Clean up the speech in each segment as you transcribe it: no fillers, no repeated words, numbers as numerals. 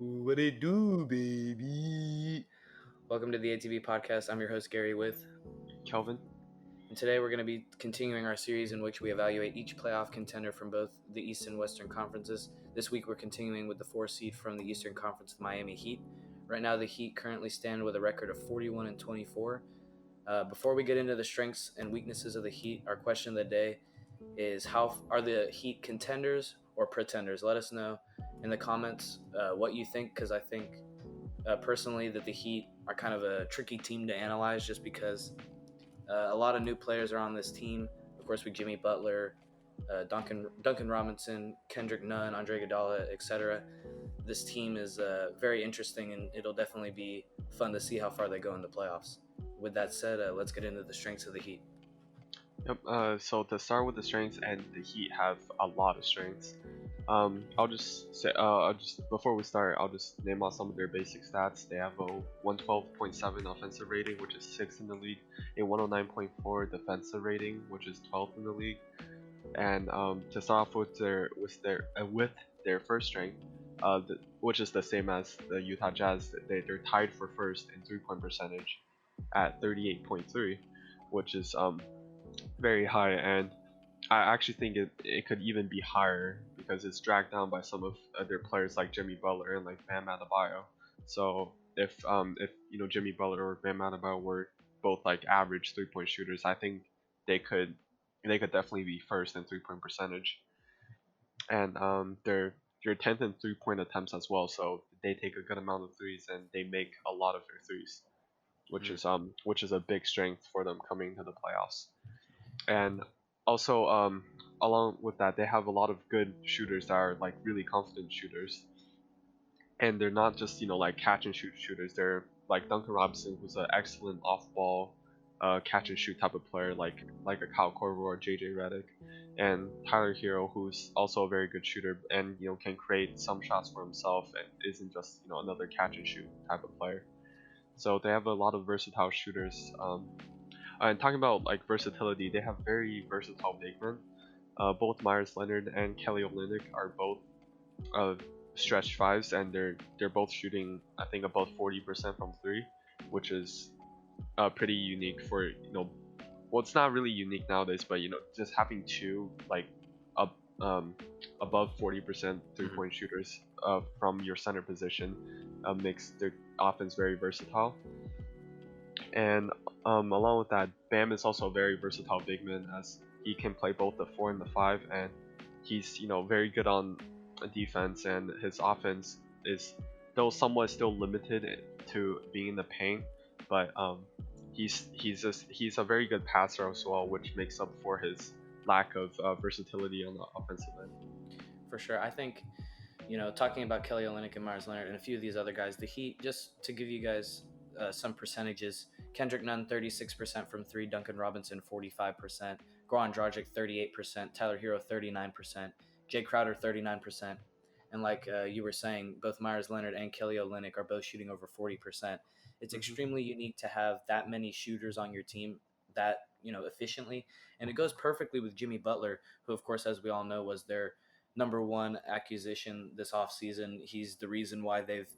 What it do, baby? Welcome to the ATV podcast. I'm your host, Gary With. Kelvin. And today we're going to be continuing our series in which we evaluate each playoff contender from both the East and Western conferences. This week we're continuing with the 4 seed from the Eastern Conference, the Miami Heat. Right now the Heat currently stand with a record of 41-24. Before we get into the strengths and weaknesses of the Heat, our question of the day is, how are the Heat contenders or pretenders? Let us know in the comments what you think, because I think personally that the Heat are kind of a tricky team to analyze just because a lot of new players are on this team. Of course, with Jimmy Butler, Duncan Robinson, Kendrick Nunn, Andre Iguodala, etc. This team is very interesting, and it'll definitely be fun to see how far they go in the playoffs. With that said, let's get into the strengths of the Heat. Yep. So to start with the strengths, and the Heat have a lot of strengths. I'll just say, before we start, I'll just name off some of their basic stats. They have a 112.7 offensive rating, which is 6th in the league, a 109.4 defensive rating, which is 12th in the league. And to start off with their first strength, which is the same as the Utah Jazz, they're tied for first in 3-point percentage at 38.3, which is very high, and I actually think it could even be higher because it's dragged down by some of their players like Jimmy Butler and like Bam Adebayo. So if Jimmy Butler or Bam Adebayo were both like average 3-point shooters, I think they could definitely be first in 3-point percentage. And they're 10th in 3-point attempts as well, so they take a good amount of threes and they make a lot of their threes, which is a big strength for them coming to the playoffs. And also, along with that, they have a lot of good shooters that are like really confident shooters, and they're not just like catch and shoot shooters. They're like Duncan Robinson, who's an excellent off-ball catch and shoot type of player, like a Kyle Korver or JJ Redick, and Tyler Hero, who's also a very good shooter and can create some shots for himself and isn't just another catch and shoot type of player. So they have a lot of versatile shooters. And talking about like versatility, they have very versatile big men. Both Myers Leonard and Kelly Olynyk are both stretch fives, and they're both shooting, I think, above 40% from three, which is pretty unique for well, it's not really unique nowadays, but just having two like above 40% 3-point shooters from your center position makes their offense very versatile. And along with that, Bam is also a very versatile big man, as he can play both the 4 and the 5, and he's very good on defense, and his offense is though somewhat still limited to being in the paint, but he's a very good passer as well, which makes up for his lack of versatility on the offensive end. For sure. I think, talking about Kelly Olynyk and Myers Leonard and a few of these other guys, the Heat, just to give you guys some percentages, Kendrick Nunn 36% from 3, Duncan Robinson 45%, Goran Dragic 38%, Tyler Hero 39%, Jay Crowder 39%, and like you were saying, both Myers Leonard and Kelly Olynyk are both shooting over 40%. It's extremely unique to have that many shooters on your team that efficiently, and it goes perfectly with Jimmy Butler, who of course, as we all know, was their number one acquisition this offseason. He's the reason why they've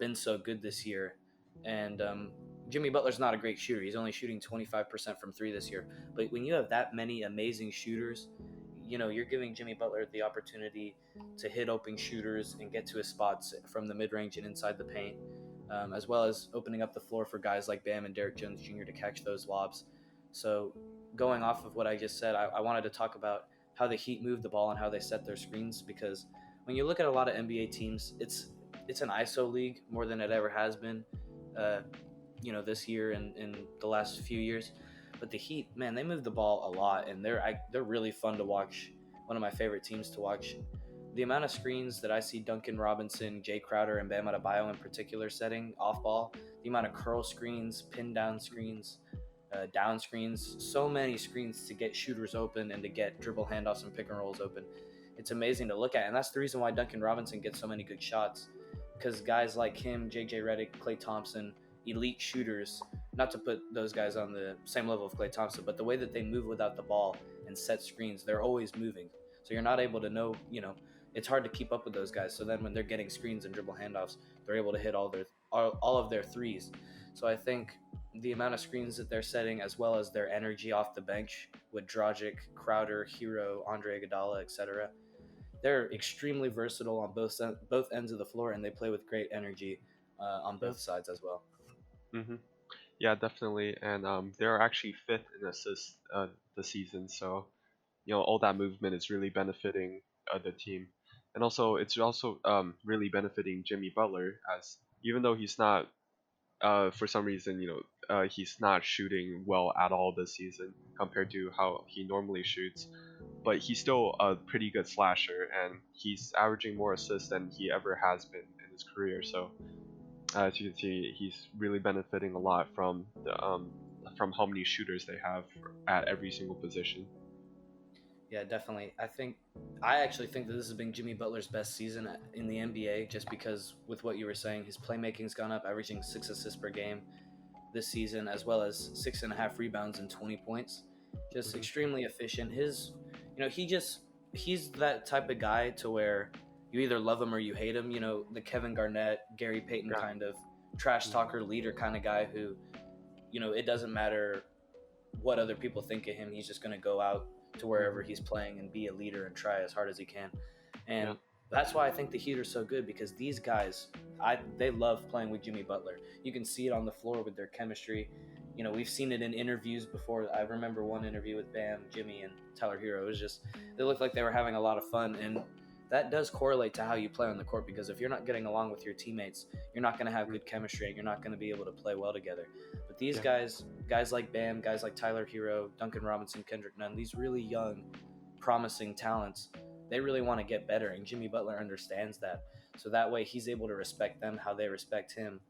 been so good this year. And Jimmy Butler's not a great shooter. He's only shooting 25% from 3 this year. But when you have that many amazing shooters, you're giving Jimmy Butler the opportunity to hit open shooters and get to his spots from the mid-range and inside the paint, as well as opening up the floor for guys like Bam and Derrick Jones Jr. to catch those lobs. So going off of what I just said, I wanted to talk about how the Heat move the ball and how they set their screens, because when you look at a lot of NBA teams, it's an ISO league more than it ever has been, this year and in the last few years. But the Heat, man, they move the ball a lot, and they're really fun to watch. One of my favorite teams to watch. The amount of screens that I see Duncan Robinson, Jay Crowder, and Bam Adebayo in particular setting off ball, the amount of curl screens, pin down screens, down screens, so many screens to get shooters open and to get dribble handoffs and pick and rolls open. It's amazing to look at, and that's the reason why Duncan Robinson gets so many good shots, because guys like him, JJ Redick, Klay Thompson, elite shooters, not to put those guys on the same level of Klay Thompson, but the way that they move without the ball and set screens, they're always moving. So you're not able to know, it's hard to keep up with those guys. So then when they're getting screens and dribble handoffs, they're able to hit all of their threes. So I think the amount of screens that they're setting, as well as their energy off the bench with Dragic, Crowder, Hero, Andre Iguodala, etc., they're extremely versatile on both ends of the floor, and they play with great energy on Yeah. both sides as well. Hmm. Yeah, definitely. And they're actually fifth in assists this season. So all that movement is really benefiting the team. And also, it's also really benefiting Jimmy Butler, as even though he's not for some reason, he's not shooting well at all this season compared to how he normally shoots. But he's still a pretty good slasher, and he's averaging more assists than he ever has been in his career. So as you can see, he's really benefiting a lot from how many shooters they have at every single position. Yeah, definitely. I actually think that this has been Jimmy Butler's best season in the NBA, just because with what you were saying, his playmaking's gone up, averaging 6 assists per game this season, as well as 6.5 rebounds and 20 points. Just Hmm. extremely efficient. He's that type of guy to where you either love him or you hate him. The Kevin Garnett, Gary Payton Yeah. kind of trash Hmm. talker leader kind of guy who, it doesn't matter what other people think of him. He's just going to go out to wherever Hmm. he's playing and be a leader and try as hard as he can. Yeah. And that's why I think the Heat are so good, because these guys, they love playing with Jimmy Butler. You can see it on the floor with their chemistry. We've seen it in interviews before. I remember one interview with Bam, Jimmy, and Tyler Hero. It was just, they looked like they were having a lot of fun. And that does correlate to how you play on the court, because if you're not getting along with your teammates, you're not going to have Hmm. good chemistry and you're not going to be able to play well together. But these Yeah. guys like Bam, guys like Tyler Hero, Duncan Robinson, Kendrick Nunn, these really young, promising talents, they really want to get better, and Jimmy Butler understands that. So that way he's able to respect them how they respect him.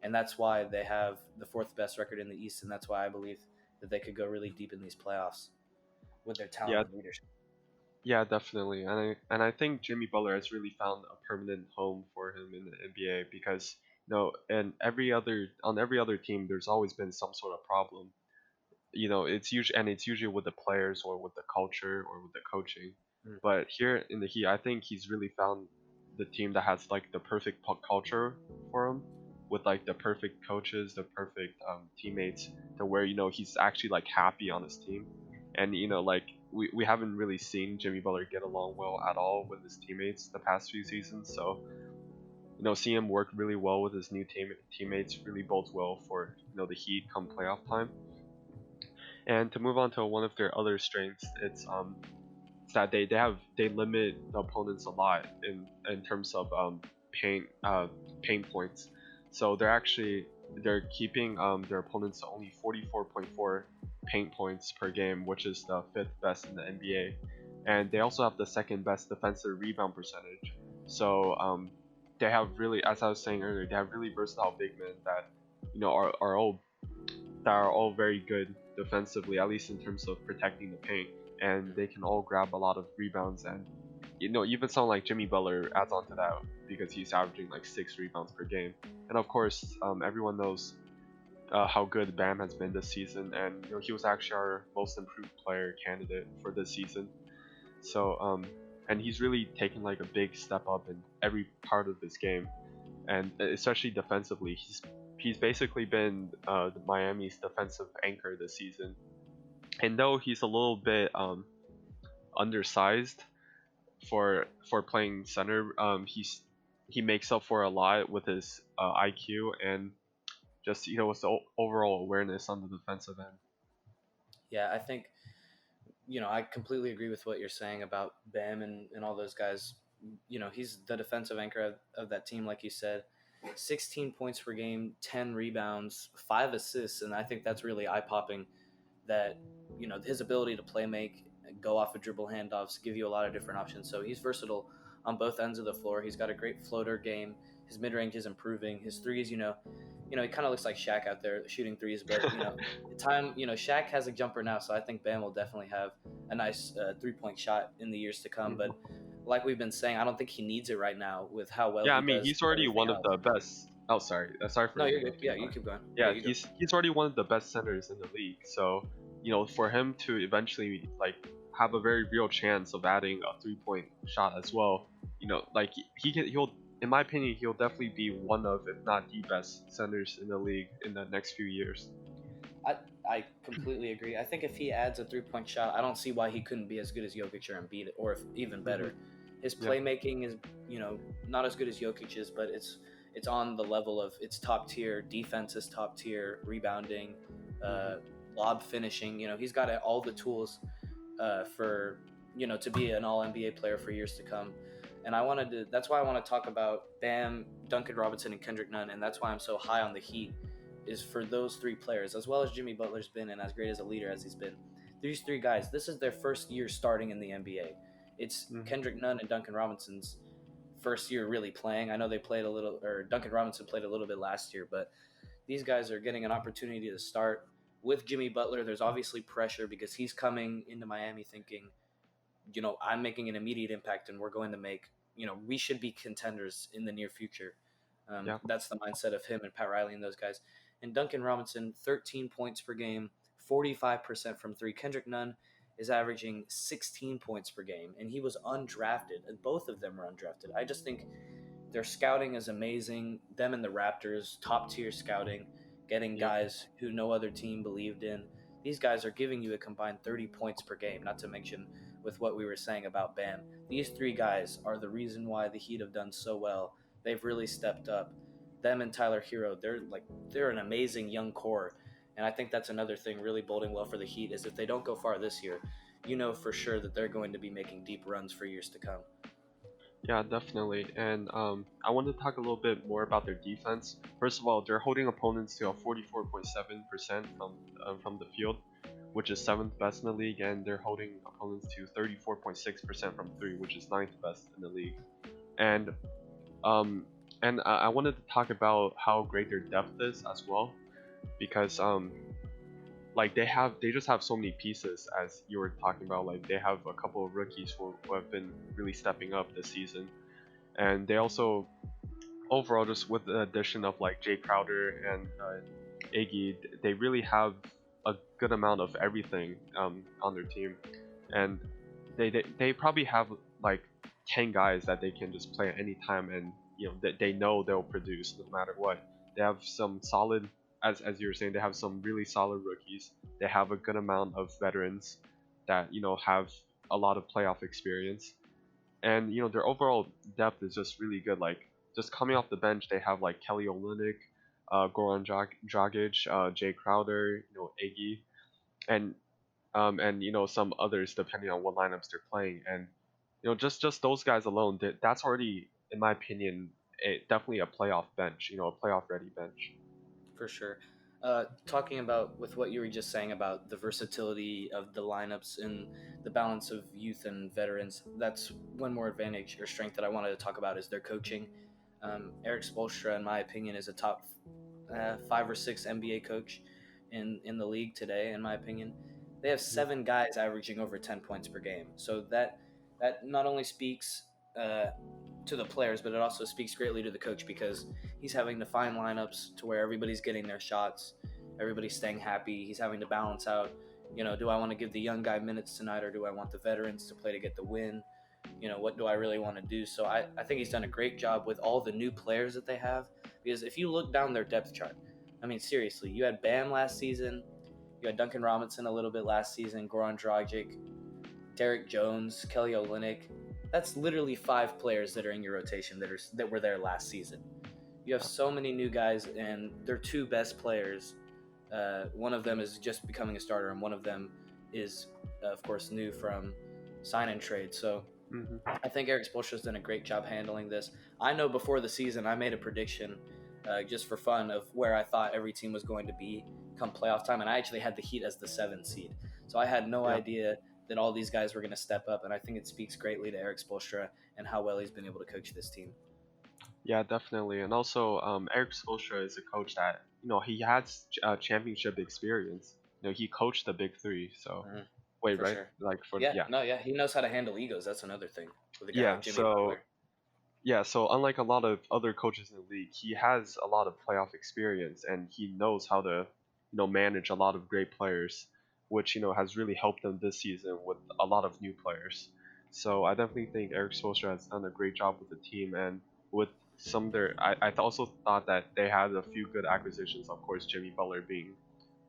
And that's why they have the fourth best record in the East, and that's why I believe that they could go really deep in these playoffs with their talent Yeah. and leadership. Yeah, definitely. And I think Jimmy Butler has really found a permanent home for him in the NBA because and every other team there's always been some sort of problem. It's usually with the players or with the culture or with the coaching. Mm. But here in the Heat, I think he's really found the team that has like the perfect culture for him, with like the perfect coaches, the perfect teammates, to where he's actually like happy on his team, and like we haven't really seen Jimmy Butler get along well at all with his teammates the past few seasons. So seeing him work really well with his new teammates really bodes well for the Heat come playoff time. And to move on to one of their other strengths, it's that they limit the opponents a lot in terms of pain points. So they're keeping their opponents to only 44.4 paint points per game, which is the fifth best in the NBA. And they also have the second best defensive rebound percentage. So they have really, as I was saying earlier, they have really versatile big men that are all very good defensively, at least in terms of protecting the paint, and they can all grab a lot of rebounds. And even someone like Jimmy Butler adds on to that because he's averaging like 6 rebounds per game. And of course, everyone knows how good Bam has been this season, and he was actually our most improved player candidate for this season. So and he's really taken like a big step up in every part of his game, and especially defensively, he's basically been Miami's defensive anchor this season. And though he's a little bit undersized for playing center, he makes up for a lot with his IQ and just with the overall awareness on the defensive end. Yeah, I think, I completely agree with what you're saying about Bam and all those guys. He's the defensive anchor of that team, like you said. 16 points per game, 10 rebounds, 5 assists, and I think that's really eye popping. That his ability to play make, go off of dribble handoffs, give you a lot of different options. So he's versatile on both ends of the floor. He's got a great floater game. His mid range is improving. His threes, he kind of looks like Shaq out there shooting threes, but Shaq has a jumper now, so I think Bam will definitely have a nice 3 point shot in the years to come. But Mhm. like we've been saying, I don't think he needs it right now with how well Yeah, I he mean does he's already everything one of else. the best. Oh, sorry, sorry for No, you're good. interrupting. Yeah, you keep going. Yeah, Yeah, you go. he's already one of the best centers in the league. So for him to eventually like have a very real chance of adding a 3-point shot as well, like he'll in my opinion he'll definitely be one of, if not the best centers in the league in the next few years. I I completely agree. I think if he adds a 3 point shot, I don't see why he couldn't be as good as Jokic or Embiid, or if even Hmm. better. His Yeah. playmaking is, not as good as Jokic's, but it's on the level of, it's top tier. Defense is top tier. Rebounding, Hmm. uh, lob finishing. He's got all the tools for to be an All NBA player for years to come. And that's why I want to talk about Bam, Duncan Robinson, and Kendrick Nunn, and that's why I'm so high on the Heat, is for those three players, as well as Jimmy Butler's been, and as great as a leader as he's been. These three guys, this is their first year starting in the NBA. It's Hmm. Kendrick Nunn and Duncan Robinson's first year really playing. I know they played a little, or Duncan Robinson played a little bit last year, but these guys are getting an opportunity to start with Jimmy Butler. There's obviously pressure because he's coming into Miami thinking, I'm making an immediate impact and we're going to make, we should be contenders in the near future. Yeah. That's the mindset of him and Pat Riley and those guys. And Duncan Robinson, 13 points per game, 45% from three. Kendrick Nunn is averaging 16 points per game, and he was undrafted. And both of them are undrafted. I just think their scouting is amazing. Them and the Raptors, top tier scouting, getting Yeah. guys who no other team believed in. These guys are giving you a combined 30 points per game, not to mention with what we were saying about Bam. These three guys are the reason why the Heat have done so well. They've really stepped up. Them and Tyler Hero, they're an amazing young core. And I think that's another thing really boding well for the Heat is if they don't go far this year, you know for sure that they're going to be making deep runs for years to come. Yeah, definitely. And I want to talk a little bit more about their defense. First of all, they're holding opponents to a 44.7% from the field, which is seventh best in the league, and they're holding opponents to 34.6% from three, which is ninth best in the league. And um, I wanted to talk about how great their depth is as well, because like they just have so many pieces, as you were talking about. Like they have a couple of rookies who have been really stepping up this season, and they also overall, just with the addition of like Jay Crowder and Iggy, they really have a good amount of everything on their team, and they probably have like 10 guys that they can just play at any time, and they know they'll produce no matter what. They have some solid, as you were saying, they have some really solid rookies. They have a good amount of veterans that have a lot of playoff experience, and their overall depth is just really good. Like just coming off the bench, they have like Kelly Olynyk, Goran Dragic, Jay Crowder, Iggy, and some others depending on what lineups they're playing. And just those guys alone, that's already, in my opinion, definitely a playoff bench. A playoff ready bench. For sure. Talking about with what you were just saying about the versatility of the lineups and the balance of youth and veterans, that's one more advantage or strength that I wanted to talk about is their coaching. Eric Spoelstra, in my opinion, is a top 5 or 6 NBA coach in the league today. In my opinion, they have Mhm. 7 guys averaging over 10 points per game. So that not only speaks uh, to the players, but it also speaks greatly to the coach because he's having to find lineups to where everybody's getting their shots, everybody's staying happy. He's having to balance out, do I want to give the young guy minutes tonight or do I want the veterans to play to get the win? What do I really want to do? So I think he's done a great job with all the new players that they have because if you look down their depth chart, I mean, seriously, you had Bam last season, you had Duncan Robinson a little bit last season, Goran Dragic, Derek Jones, Kelly Olynyk. That's literally 5 players that are in your rotation that were there last season. You have Yeah. so many new guys, and their 2 best players. One of them is just becoming a starter, and one of them is, of course, new from sign and trade. So Hmm. I think Eric Spoelstra's done a great job handling this. I know before the season, I made a prediction just for fun of where I thought every team was going to be come playoff time, and I actually had the Heat as the 7th seed. So I had no Yeah. idea that all these guys were going to step up, and I think it speaks greatly to Eric Spoelstra and how well he's been able to coach this team. Yeah, definitely. And also, Eric Spoelstra is a coach that he has championship experience. He coached the Big Three. So Mhm. wait, For right? sure. Like for Yeah, yeah, no, yeah, he knows how to handle egos. That's another thing with a guy yeah. like Jimmy So Butler. yeah, so unlike a lot of other coaches in the league, he has a lot of playoff experience, and he knows how to manage a lot of great players, which has really helped them this season with a lot of new players. So I definitely think Eric Spoelstra has done a great job with the team, and with some of their, I also thought that they had a few good acquisitions. Of course, Jimmy Butler being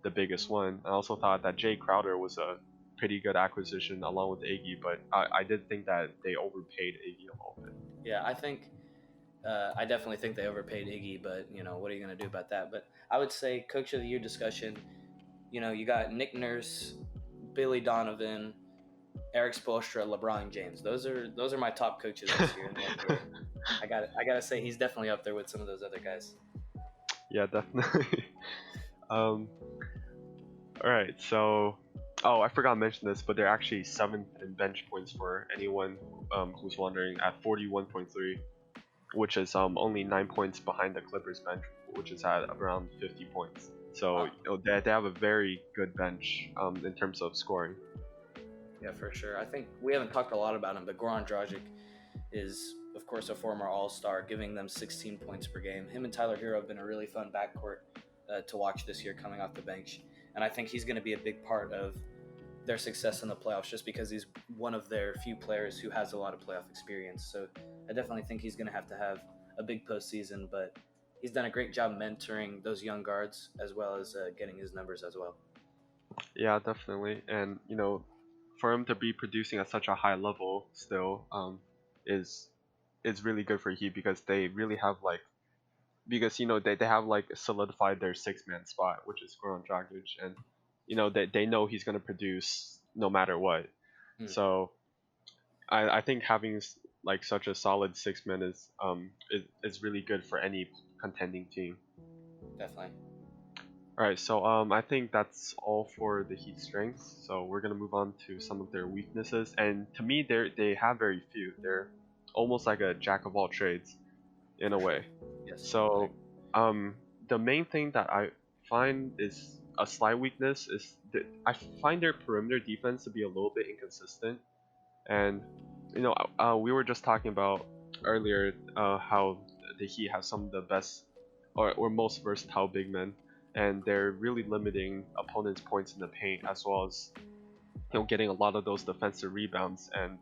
the biggest one. I also thought that Jay Crowder was a pretty good acquisition along with Iggy, but I did think that they overpaid Iggy a little bit. Yeah, I definitely think they overpaid Iggy, but what are you going to do about that? But I would say Coach of the Year discussion. You got Nick Nurse, Billy Donovan, Eric Spoelstra, LeBron James. Those are my top coaches this year in the NBA. I gotta say he's definitely up there with some of those other guys. Yeah, definitely. um, all right, so oh, I forgot to mention this, but they're actually seventh in bench points for anyone who's wondering at 41.3, which is only 9 points behind the Clippers bench, which is at around 50 points. So Wow. they have a very good bench in terms of scoring. Yeah, for sure. I think we haven't talked a lot about him, but Goran Dragic is, of course, a former All-Star, giving them 16 points per game. Him and Tyler Hero have been a really fun backcourt to watch this year coming off the bench, and I think he's going to be a big part of their success in the playoffs just because he's one of their few players who has a lot of playoff experience. So I definitely think he's going to have a big postseason, but he's done a great job mentoring those young guards as well as getting his numbers as well. Yeah, definitely. And for him to be producing at such a high level still is really good for Heat because they really have like because they have like solidified their six-man spot, which is Goran Dragic, and they know he's gonna produce no matter what. Hmm, So I think having like such a solid six-man is really good for any contending team. definitely. All right, so I think that's all for the Heat strengths. So we're gonna move on to some of their weaknesses, and to me, they have very few. They're almost like a jack of all trades in a For sure. way. Yes. So the main thing that I find is a slight weakness is that I find their perimeter defense to be a little bit inconsistent, and we were just talking about earlier how the Heat have some of the best or most versatile big men, and they're really limiting opponents' points in the paint as well as getting a lot of those defensive rebounds and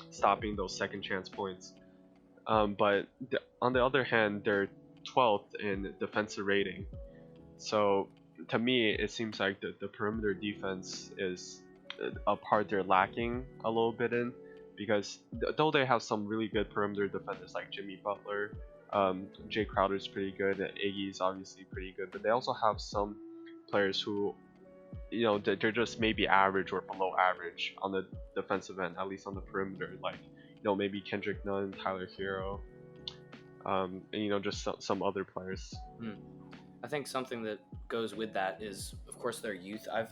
stopping those second chance points. But on the other hand, they're 12th in defensive rating. So to me, it seems like the perimeter defense is a part they're lacking a little bit in because though they have some really good perimeter defenders like Jimmy Butler, Jay Crowder's pretty good, Iggy's obviously pretty good, but they also have some players who they're just maybe average or below average on the defensive end, at least on the perimeter, like maybe Kendrick Nunn, Tyler Hero, and just some other players. Hmm. I think something that goes with that is, of course, their youth. I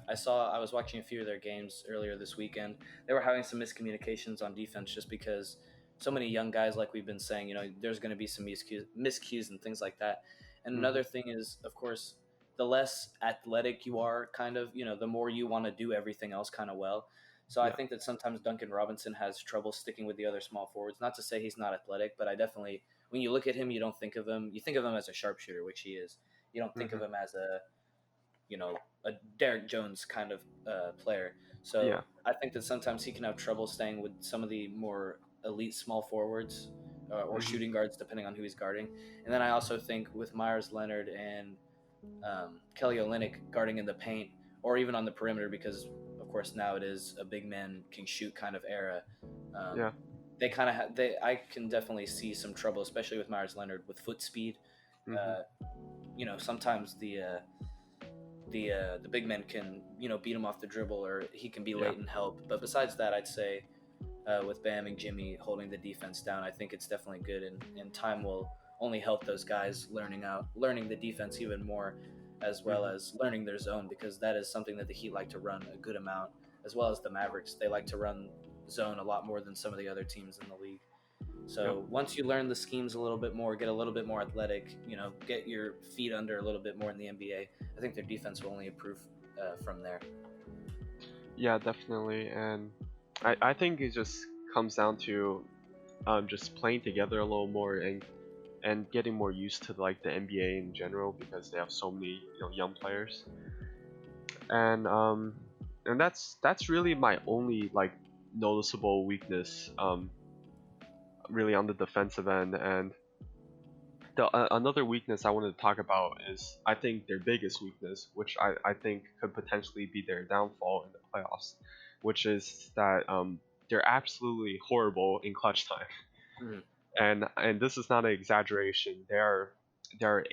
was watching a few of their games earlier this weekend. They were having some miscommunications on defense just because so many young guys, like we've been saying, there's going to be some miscues and things like that. And Hmm. another thing is, of course, the less athletic you are, kind of, the more you want to do everything else kind of well. So I Yeah. think that sometimes Duncan Robinson has trouble sticking with the other small forwards. Not to say he's not athletic, but I definitely, when you look at him, you don't think of him. You think of him as a sharpshooter, which he is. You don't think Hmm. of him as a Derek Jones kind of player. Yeah. So I think that sometimes he can have trouble staying with some of the more elite small forwards or Hmm. shooting guards, depending on who he's guarding. And then I also think with Myers Leonard and Kelly Olynyk guarding in the paint or even on the perimeter, because of course now it is a big man can shoot kind of era. Um, Yeah. they kind of I can definitely see some trouble, especially with Myers Leonard with foot speed. Hmm. Uh, sometimes the big men can beat him off the dribble or he can be Yeah. late and help. But besides that, I'd say with Bam and Jimmy holding the defense down, I think it's definitely good, and time will only help those guys learning the defense even more, as well Hmm. as learning their zone, because that is something that the Heat like to run a good amount, as well as the Mavericks. They like to run zone a lot more than some of the other teams in the league. Yeah. So once you learn the schemes a little bit more, get a little bit more athletic, get your feet under a little bit more in the NBA, I think their defense will only improve from there. Yeah, definitely. And I think it just comes down to just playing together a little more and getting more used to like the NBA in general because they have so many young players. And that's really my only like noticeable weakness, really on the defensive end. And another weakness I wanted to talk about is I think their biggest weakness, which I think could potentially be their downfall in the playoffs, which is that they're absolutely horrible in clutch time. Mhm. And this is not an exaggeration. There are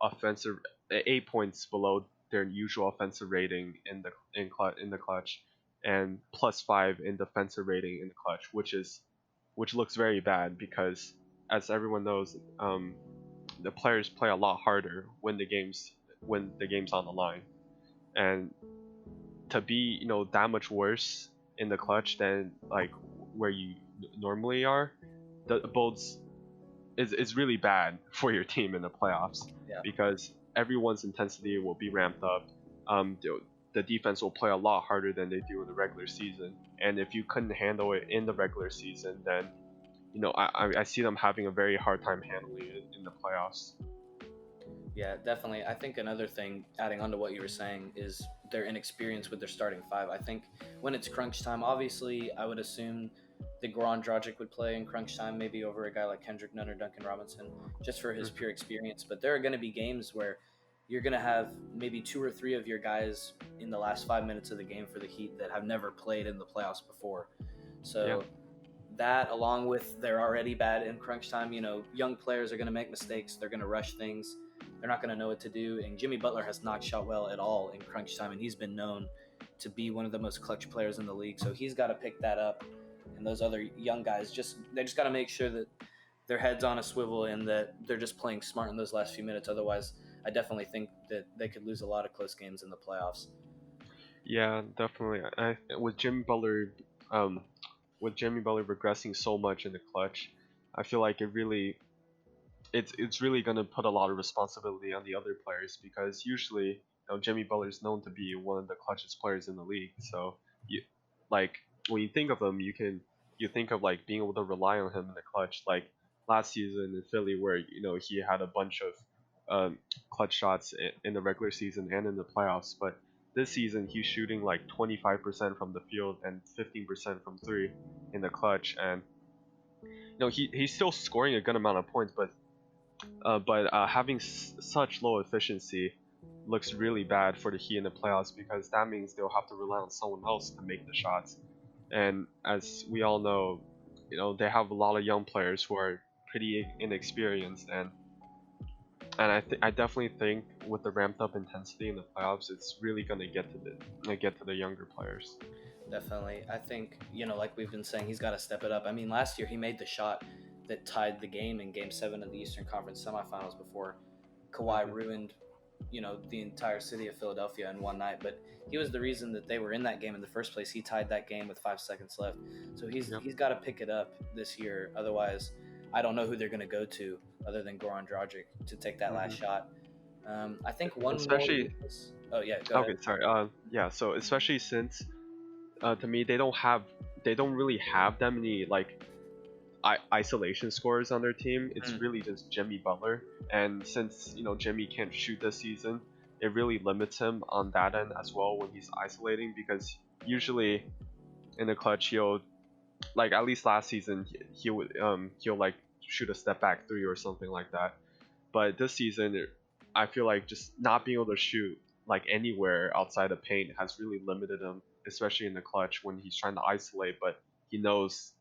offensive 8 points below their usual offensive rating in the clutch, and +5 in defensive rating in the clutch, which looks very bad because, as everyone knows, the players play a lot harder when the game's on the line, and to be that much worse in the clutch than like where you normally are, the bodes is really bad for your team in the playoffs Yeah. because everyone's intensity will be ramped up. The defense will play a lot harder than they do in the regular season, and if you couldn't handle it in the regular season, then I see them having a very hard time handling it in the playoffs. Yeah, definitely. I think another thing, adding on to what you were saying, is their inexperience with their starting five. I think when it's crunch time, obviously, I would assume that Goran Dragic would play in crunch time, maybe over a guy like Kendrick Nunn or Duncan Robinson, just for his pure Hmm. experience. But there are going to be games where you're going to have maybe two or three of your guys in the last 5 minutes of the game for the Heat that have never played in the playoffs before. Yeah. So that, along with they're already bad in crunch time, young players are going to make mistakes. They're going to rush things. They're not going to know what to do. And Jimmy Butler has not shot well at all in crunch time, and he's been known to be one of the most clutch players in the league. So he's got to pick that up. And those other young guys they just got to make sure that their heads on a swivel and that they're just playing smart in those last few minutes. Otherwise, I definitely think that they could lose a lot of close games in the playoffs. Yeah, definitely. Um, with Jimmy Butler regressing so much in the clutch, I feel like it's really gonna put a lot of responsibility on the other players because usually, Jimmy Butler is known to be one of the clutchest players in the league. So you like when you think of him, you think of like being able to rely on him in the clutch, like last season in Philly, where he had a bunch of clutch shots in the regular season and in the playoffs. But this season, he's shooting like 25% from the field and 15% from three in the clutch, and he's still scoring a good amount of points, but having such low efficiency looks really bad for the Heat in the playoffs because that means they'll have to rely on someone else to make the shots. And as we all know, they have a lot of young players who are pretty inexperienced, and I definitely think with the ramped up intensity in the playoffs, it's really gonna get to the younger players. Definitely. I think, like we've been saying, he's got to step it up. I mean, last year he made the shot that tied the game in game 7 of the Eastern Conference semifinals before Kawhi Hmm. ruined, the entire city of Philadelphia in one night. But he was the reason that they were in that game in the first place. He tied that game with 5 seconds left. So he's Yep. he's got to pick it up this year. Otherwise, I don't know who they're going to go to other than Goran Dragic to take that last Hmm. shot. I think one more Especially weakness. Oh, yeah, go ahead. okay, sorry. Yeah. So especially since to me they don't really have that many like isolation scores on their team. It's Mm, really just Jimmy Butler, and since Jimmy can't shoot this season, it really limits him on that end as well when he's isolating because usually in the clutch he'll like at least last season he'll like shoot a step back three or something like that. But this season, I feel like just not being able to shoot like anywhere outside the paint has really limited him, especially in the clutch when he's trying to isolate. But he knows.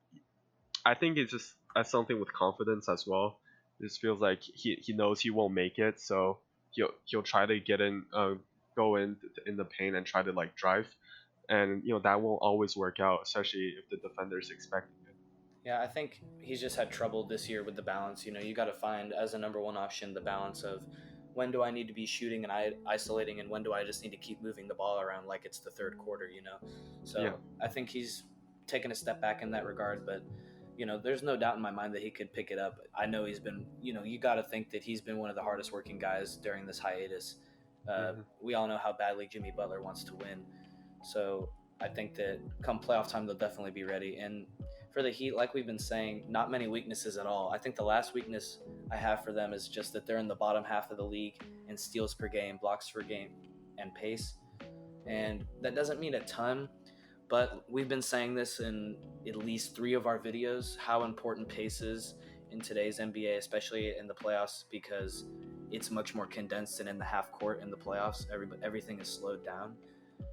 I think it's just something with confidence as well. It just feels like he knows he won't make it, so he'll try to go in the paint and try to like drive, and that won't always work out, especially if the defender's expecting it. Yeah, I think he's just had trouble this year with the balance. You got to find as a number one option the balance of when do I need to be shooting and isolating, and when do I just need to keep moving the ball around like it's the third quarter. Yeah. So I think he's taken a step back in that regard, but there's no doubt in my mind that he could pick it up. I know he's been, you got to think that he's been one of the hardest working guys during this hiatus. Hmm. We all know how badly Jimmy Butler wants to win, so I think that come playoff time they'll definitely be ready. And for the Heat, like we've been saying, not many weaknesses at all. I think the last weakness I have for them is just that they're in the bottom half of the league in steals per game, blocks per game, and pace. And that doesn't mean a ton, But we've been saying this in at least three of our videos how important pace is in today's NBA, especially in the playoffs, because it's much more condensed and in the half court in the playoffs. Everything is slowed down.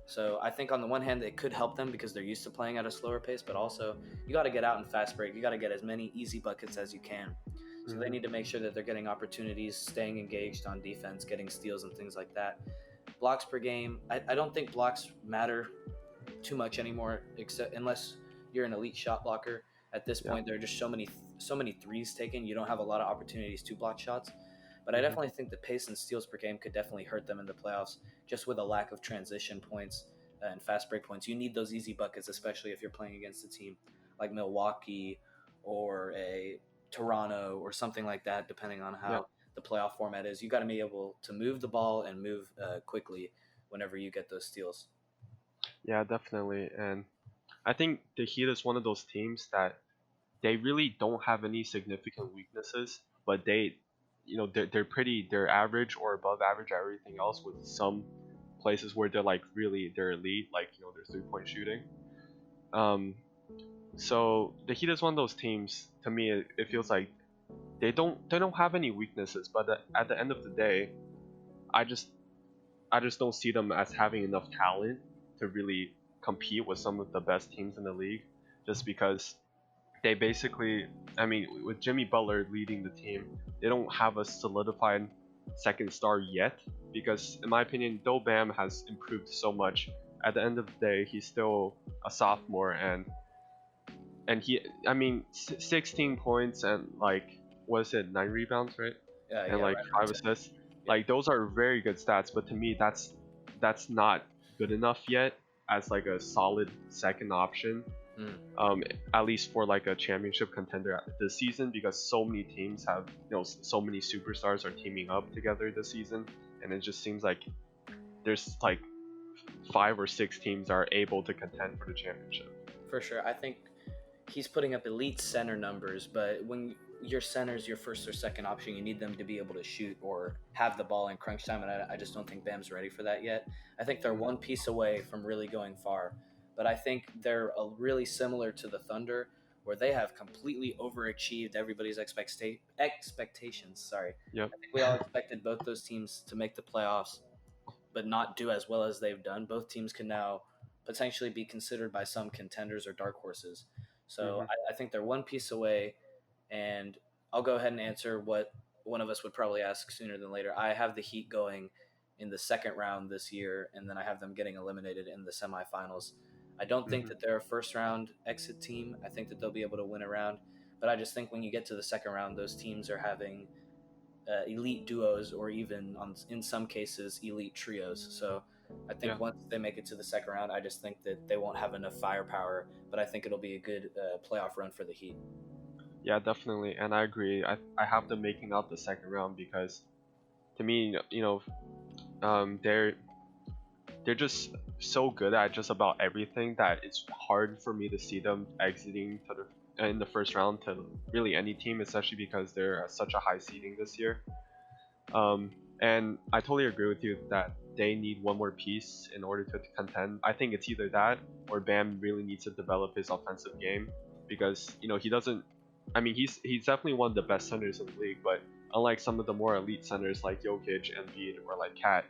So I think on the one hand, it could help them because they're used to playing at a slower pace, but also you got to get out in fast break. You got to get as many easy buckets as you can. So they Hmm. need to make sure that they're getting opportunities, staying engaged on defense, getting steals and things like that. Blocks per game, I don't think blocks matter too much anymore, except unless you're an elite shot blocker. At this Yeah. point, there are just so many threes taken. You don't have a lot of opportunities to block shots. But I Hmm. definitely think the pace and steals per game could definitely hurt them in the playoffs, just with a lack of transition points and fast break points. You need those easy buckets, especially if you're playing against a team like Milwaukee or a Toronto or something like that, depending on Yeah. how the playoff format is. You got to be able to move the ball and move quickly whenever you get those steals. Yeah, definitely. And I think the Heat is one of those teams that they really don't have any significant weaknesses, but they're average or above average at everything else, with some places where they're elite, like their 3-point shooting. Um, so the Heat is one of those teams. To me, it feels like they don't have any weaknesses, but at the end of the day, I just I just don't see them as having enough talent to really compete with some of the best teams in the league, just because they basically, I mean, with Jimmy Butler leading the team, they don't have a solidified second star yet. Because, in my opinion, though Bam has improved so much, at the end of the day, he's still a sophomore, and I mean, 16 points and like, what is it, 9 rebounds, right? And Yeah, like right around 10. 5 assists. Yeah, Like those are very good stats, but to me, that's not good enough yet as like a solid second option, mm, um, at least for like a championship contender this season, because so many teams have, so many superstars are teaming up together this season, and it just seems like there's like 5 or 6 teams are able to contend for the championship. for sure. I think he's putting up elite center numbers, but when your center's your first or second option, you need them to be able to shoot or have the ball in crunch time, and I just don't think Bam's ready for that yet. I think they're one Hmm. piece away from really going far, but I think they're really similar to the Thunder, where they have completely overachieved everybody's expectations. Sorry, Yep. I think we all expected both those teams to make the playoffs but not do as well as they've done. Both teams can now potentially be considered by some contenders or dark horses. So Hmm. I think they're one piece away, and I'll go ahead and answer what one of us would probably ask sooner than later. I have the Heat going in the second round this year, and then I have them getting eliminated in the semifinals. I don't think that Hmm. they're a first round exit team. I think that they'll be able to win a round, but I just think when you get to the second round, those teams are having elite duos or even in some cases elite trios. So I Yeah. think once they make it to the second round, I just think that they won't have enough firepower, but I think it'll be a good playoff run for the Heat. Yeah, definitely, and I agree. I have them making out the second round because, to me, they're just so good at just about everything that it's hard for me to see them exiting in the first round to really any team, especially because they're at such a high seeding this year. Um, and I totally agree with you that they need one more piece in order to contend. I think it's either that or Bam really needs to develop his offensive game, because he doesn't. I mean, he's definitely one of the best centers in the league, but unlike some of the more elite centers like Jokic, Embiid, or like Cat,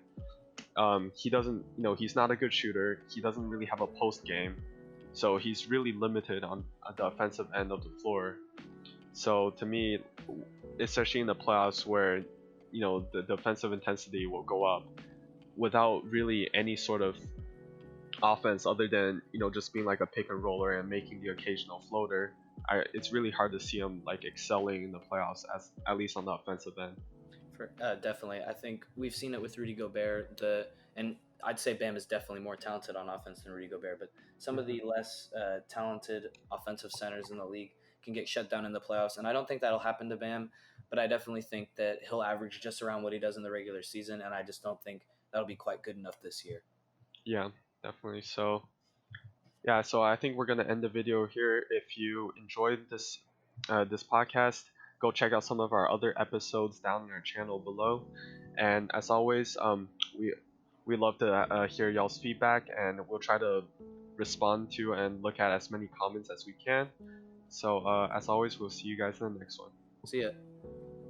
he doesn't. He's not a good shooter. He doesn't really have a post game, so he's really limited on the offensive end of the floor. So to me, especially in the playoffs where the defensive intensity will go up without really any sort of offense other than just being like a pick and roller and making the occasional floater, it's really hard to see him like excelling in the playoffs, as at least on the offensive end. Definitely, I think we've seen it with Rudy Gobert. And I'd say Bam is definitely more talented on offense than Rudy Gobert, but some of Hmm. the less talented offensive centers in the league can get shut down in the playoffs, and I don't think that'll happen to Bam. But I definitely think that he'll average just around what he does in the regular season, and I just don't think that'll be quite good enough this year. Yeah, definitely. So yeah, so I think we're gonna end the video here. If you enjoyed this podcast, go check out some of our other episodes down in our channel below. And as always, we love to hear y'all's feedback, and we'll try to respond to and look at as many comments as we can. So as always, we'll see you guys in the next one. See ya.